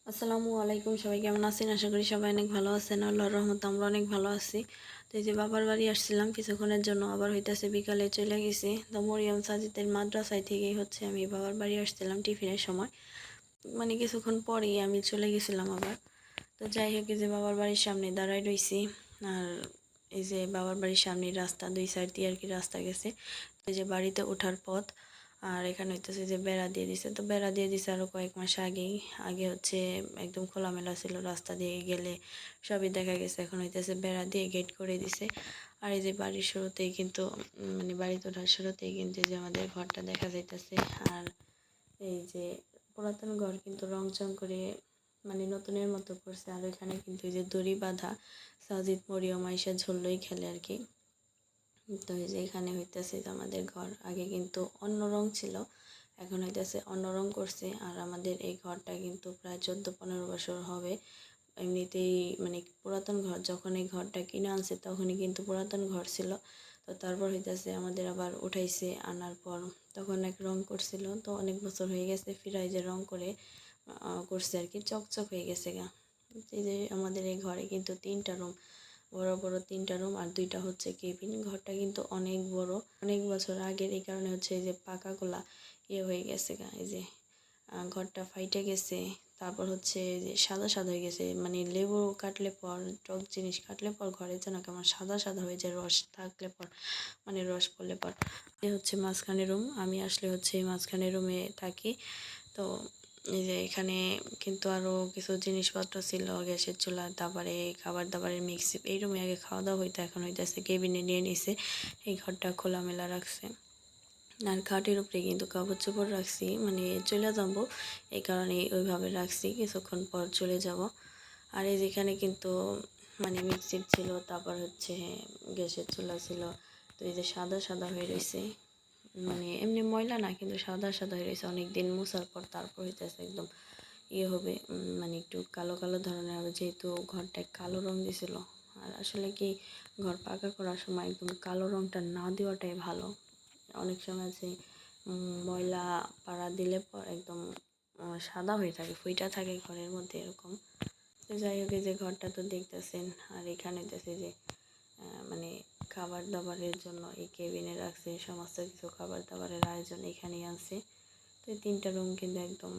আসসালামু আলাইকুম, সবাই কেমন আছেন? আশা করি সবাই অনেক ভালো আছেন। আল্লাহর রহমতে আমরা অনেক ভালো আছি। তো এই যে বাবার বাড়ি আসছিলাম কিছুক্ষণের জন্য, আবার হইতাছে বিকালে চলে গেছি। তো মরিয়ম সাজিদের মাদ্রাসায় থেকেই আমি বাবার বাড়ি আসছিলাম টিফিনের সময়, মানে কিছুক্ষণ পরেই আমি চলে গেছিলাম আবার। তো যাই হোক, এই যে বাবার বাড়ির সামনে দাঁড়াই রইছি। আর এই যে বাবার বাড়ির সামনে রাস্তা, দুই সাইড দিয়ে আর কি রাস্তা গেছে। এই যে বাড়িতে ওঠার পথ। আর এখানে হইতেছে যে বেড়া দিয়ে দিছে, তো বেড়া দিয়ে দিছে আরও কয়েক মাস আগেই। আগে একদম খোলামেলা ছিল, রাস্তা দিয়ে গেলে সবই দেখা গেছে। এখন হইতেছে বেড়া দিয়ে গেট করে দিছে। আর এই যে বাড়ির শুরুতেই কিন্তু মানে বাড়িতে ওঠার শুরুতেই কিন্তু যে আমাদের ঘরটা দেখা যাইতেছে। আর এই যে পুরাতন ঘর কিন্তু রং চং করে মানে নতুনের মতো করছে। আর এখানে কিন্তু এই যে দড়ি বাঁধা, সাজিদ মরিয়ম আইসা ঝুললেই খেলে আর কি। তো এই যে এখানে হইতেছে যে আমাদের ঘর আগে কিন্তু অন্য রং ছিল, এখন হইতেছে অন্য রং করছে। আর আমাদের এই ঘরটা কিন্তু প্রায় 14-15 বছর হবে। এমনিতেই মানে পুরাতন ঘর, যখন এই ঘরটা কিনে আনছে তখনই কিন্তু পুরাতন ঘর ছিল। তো তারপর হইতেছে আমাদের আবার উঠাইছে, আনার পর তখন এক রং করছিল, তো অনেক বছর হয়ে গেছে ফিরাই যে রং করে করছে আর কি, চকচক হয়ে গেছে গা। এই যে আমাদের এই ঘরে কিন্তু 3টা রুম, বড় বড় 3টা রুম, আর 2টা হচ্ছে কেবিন। ঘরটা কিন্তু অনেক বড়, অনেক বছর আগের, এই কারণে এই যে পাকাগুলা হয়ে গেছে গা। এই যে ঘরটা ফাইটে গেছে। তারপর যে সাদা সাদা হয়ে গেছে, মানে লেবু কাটলে পর, টক জিনিস কাটলে পর ঘরে যেন কেমন সাদা সাদা হয়ে যায়, রস থাকলে পর, মানে রস পড়লে পর। মাঝখানে রুম, আমি আসলে এই মাঝখানে রুমে থাকি। তো এই যে এখানে কিন্তু আরও কিছু জিনিসপত্র ছিল, গ্যাসের চুলা, তারপরে খাবার দাবারের মিক্সি। এই রুমে আগে খাওয়া দাওয়া হইতো, এখন হইতেছে কেবিনে নিয়ে নিছে। এই ঘরটা খোলামেলা রাখছে। আর খাটের উপরে কিন্তু কাপড় চোপড় রাখছি, মানে চলে যাবো এই কারণে ওইভাবে রাখছি, কিছুক্ষণ পর চলে যাব। আর এই যেখানে কিন্তু মানে মিক্সি ছিল, তারপর গ্যাসের চুলা ছিল। তো এই যে সাদা সাদা হয়ে রয়েছে, মানে এমনি ময়লা না, কিন্তু সাদা সাদা হয়ে রয়েছে অনেক দিন মোছার পর। তারপর হইতেছে একদম হবে, মানে একটু কালো কালো ধরনের হবে, যেহেতু ঘরটা কালো রং দিছিল। আর আসলে কি, ঘর পাকা করার সময় একদম কালো রংটা না দেওয়াটাই ভালো। অনেক সময় আছে ময়লা পাড়া দিলে পর একদম সাদা হয়ে থাকে, ফুইটা থাকে ঘরের মধ্যে এরকম। তো যাই হোক, এই যে ঘরটা তো দেখতেছেন। আর এখানে যে মানে খাবার দাবারের জন্য এই কেবিনে রাখছে, সমস্ত কিছু খাবার দাবারের আয়োজন এখানেই আছে। তো এই 3টা রুম কিন্তু একদম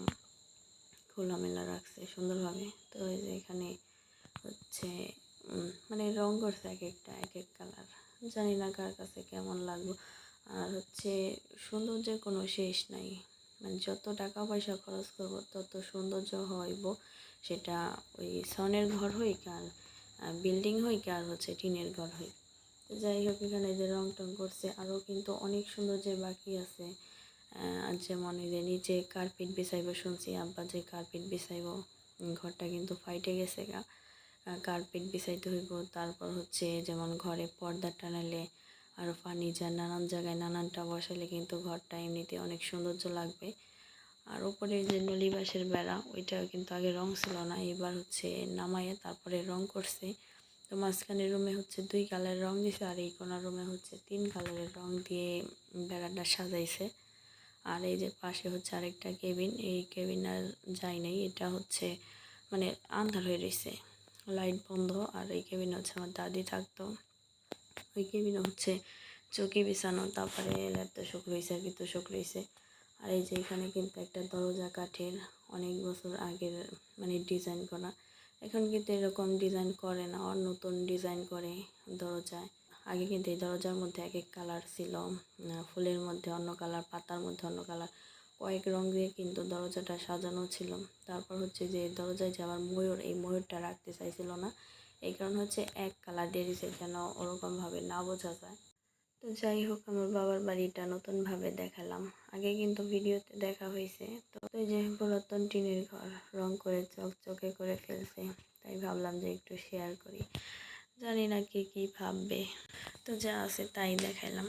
খোলামেলা রাখছে সুন্দরভাবে। তো এই যে এখানে মানে রং করছে এক একটা এক এক কালার, জানি না কার কাছে কেমন লাগলো। আর সৌন্দর্যের কোনো শেষ নাই, মানে যত টাকা পয়সা খরচ করবো তত সৌন্দর্য হইব। সেটা ওই সনের ঘর হইক আর বিল্ডিং হইক আর টিনের ঘর হইক। যাই হোক, এখানে যে রং টং করছে আরও কিন্তু অনেক সৌন্দর্যের বাকি আছে। আর যেমন এই যে নিচে কার্পেট বিছাইব, শুনছি আব্বা যে কার্পেট বিছাইব। ঘরটা কিন্তু ফাইটে গেছে গা, কার্পেট বিছাইতে হইব। তারপর যেমন ঘরে পর্দা টানালে আর ফার্নিচার নানান জায়গায় নানানটা বসালে কিন্তু ঘরটা এমনিতে অনেক সৌন্দর্য লাগবে। আর উপরে যে নলি বাঁশের বেড়া, ওইটা কিন্তু আগে রং ছিল না, এবার নামাইয়ে তারপরে রং করছে। তো মাঝখানের রুমে 2 কালারের রং দিছে, আর এই কোনার রুমে 3 কালারের রং দিয়ে বেড়াটা সাজাইছে। আর এই যে পাশে আরেকটা কেবিন, এই কেবিন আর যাই নাই, এটা মানে আন্ধার হয়ে রয়েছে, লাইট বন্ধ। আর এই কেবিনে আমার দাদি থাকতো। ওই কেবিনে চৌকি বিছানো, তারপরে ল্যাপ তোষক রয়েছে আর কি, তোষক রয়েছে। আর এই যে এখানে কিন্তু একটা দরজা কাঠের, অনেক বছর আগের, মানে ডিজাইন করা। এখন কিন্তু এরকম ডিজাইন করে না, আর নতুন ডিজাইন করে দরজায়। আগে কিন্তু এই দরজার মধ্যে এক এক কালার ছিল, ফুলের মধ্যে অন্য কালার, পাতার মধ্যে অন্য কালার, কয়েক রং দিয়ে কিন্তু দরজাটা সাজানো ছিল। তারপর যে দরজায় যে আবার ময়ূর, এই ময়ূরটা রাখতে চাইছিল না, এই কারণে এক কালার দিয়ে দিছে, যেন ওরকমভাবে না বোঝা যায়। তো যাই হোক, আমার বাবার বাড়িটা নতুনভাবে দেখালাম, আগে কিন্তু ভিডিওতে দেখা হয়েছে। তো এই যে পুরাতন টিনের ঘর রং করে চকচকে করে ফেলছে, তাই ভাবলাম যে একটু শেয়ার করি। জানি না কে কী ভাববে, তো যা আছে তাই দেখাইলাম।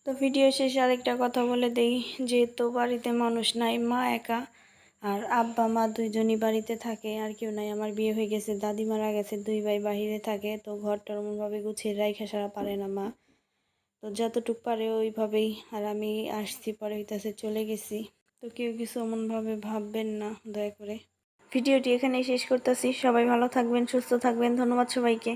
তো ভিডিও শেষে আরেকটা কথা বলে দেই, যেহেতু বাড়িতে মানুষ নাই, মা একা, আর আব্বা মা দুইজনই বাড়িতে থাকে, আর কেউ নাই। আমার বিয়ে হয়ে গেছে, দাদি মারা গেছে, 2 ভাই বাহিরে থাকে। তো ঘরটা এমনভাবে গুছিয়ে রাইখা সারা পারে না মা, তো যতটুকু পারে ওইভাবেই। আর আমি আসছি পরে চলে গেছি। তো কেউ কিছু এমনভাবে ভাববেন না দয়া করে। ভিডিওটি এখানেই শেষ করতেছি। সবাই ভালো থাকবেন, সুস্থ থাকবেন। ধন্যবাদ সবাইকে।